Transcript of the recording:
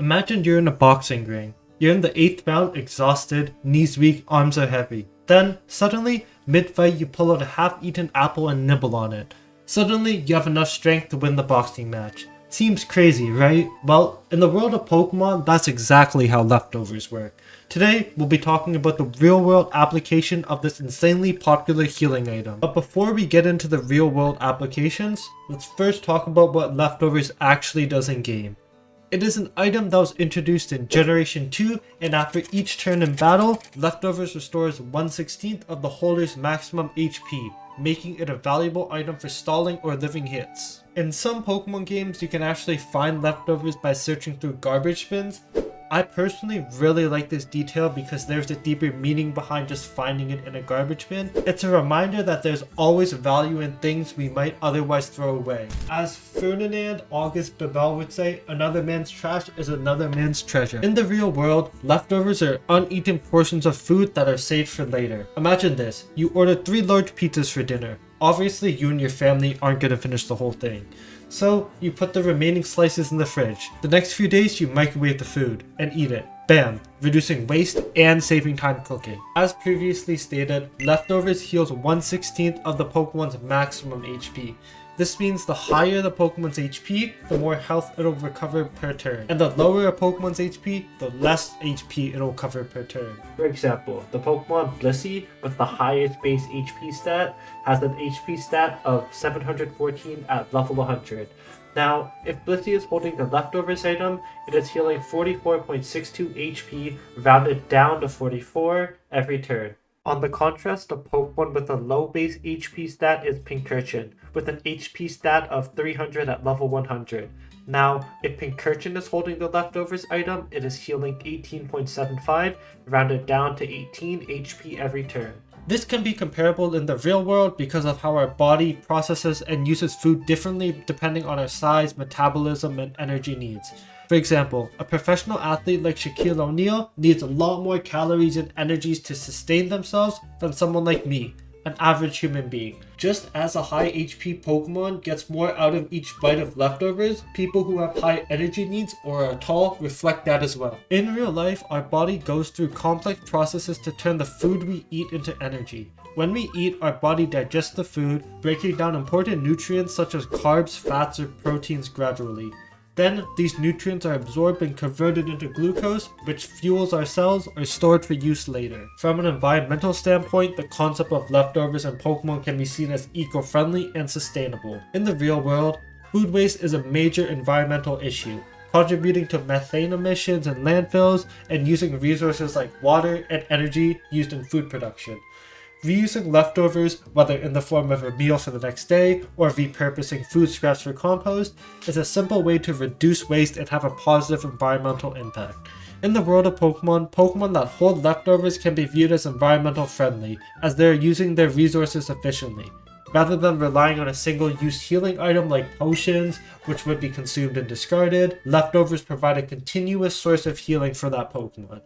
Imagine you're in a boxing ring. You're in the 8th round, exhausted, knees weak, arms are heavy. Then, suddenly, mid-fight you pull out a half-eaten apple and nibble on it. Suddenly, you have enough strength to win the boxing match. Seems crazy, right? Well, in the world of Pokemon, that's exactly how leftovers work. Today, we'll be talking about the real-world application of this insanely popular healing item. But before we get into the real-world applications, let's first talk about what leftovers actually does in-game. It is an item that was introduced in Generation 2, and after each turn in battle, leftovers restores 1/16 of the holder's maximum HP, making it a valuable item for stalling or living hits. In some Pokemon games, you can actually find leftovers by searching through garbage bins. I personally really like this detail because there's a deeper meaning behind just finding it in a garbage bin. It's a reminder that there's always value in things we might otherwise throw away. As Ferdinand August Bebel would say, another man's trash is another man's treasure. In the real world, leftovers are uneaten portions of food that are saved for later. Imagine this, you order 3 large pizzas for dinner. Obviously, you and your family aren't going to finish the whole thing. So, you put the remaining slices in the fridge. The next few days, you microwave the food and eat it. Bam! Reducing waste and saving time cooking. As previously stated, leftovers heals 1/16 of the Pokemon's maximum HP. This means the higher the Pokemon's HP, the more health it'll recover per turn. And the lower a Pokemon's HP, the less HP it'll cover per turn. For example, the Pokemon Blissey with the highest base HP stat has an HP stat of 714 at level 100. Now, if Blissey is holding the leftovers item, it is healing 44.62 HP rounded down to 44 every turn. On the contrast, the Pokemon with a low base HP stat is Pincurchin, with an HP stat of 300 at level 100. Now, if Pincurchin is holding the leftovers item, it is healing 18.75, rounded down to 18 HP every turn. This can be comparable in the real world because of how our body processes and uses food differently depending on our size, metabolism, and energy needs. For example, a professional athlete like Shaquille O'Neal needs a lot more calories and energies to sustain themselves than someone like me, an average human being. Just as a high HP Pokemon gets more out of each bite of leftovers, people who have high energy needs or are tall reflect that as well. In real life, our body goes through complex processes to turn the food we eat into energy. When we eat, our body digests the food, breaking down important nutrients such as carbs, fats, or proteins gradually. Then, these nutrients are absorbed and converted into glucose, which fuels our cells or stored for use later. From an environmental standpoint, the concept of leftovers in Pokemon can be seen as eco-friendly and sustainable. In the real world, food waste is a major environmental issue, contributing to methane emissions in landfills and using resources like water and energy used in food production. Reusing leftovers, whether in the form of a meal for the next day or repurposing food scraps for compost, is a simple way to reduce waste and have a positive environmental impact. In the world of Pokemon, Pokemon that hold leftovers can be viewed as environmental friendly, as they are using their resources efficiently. Rather than relying on a single-use healing item like potions, which would be consumed and discarded, leftovers provide a continuous source of healing for that Pokemon.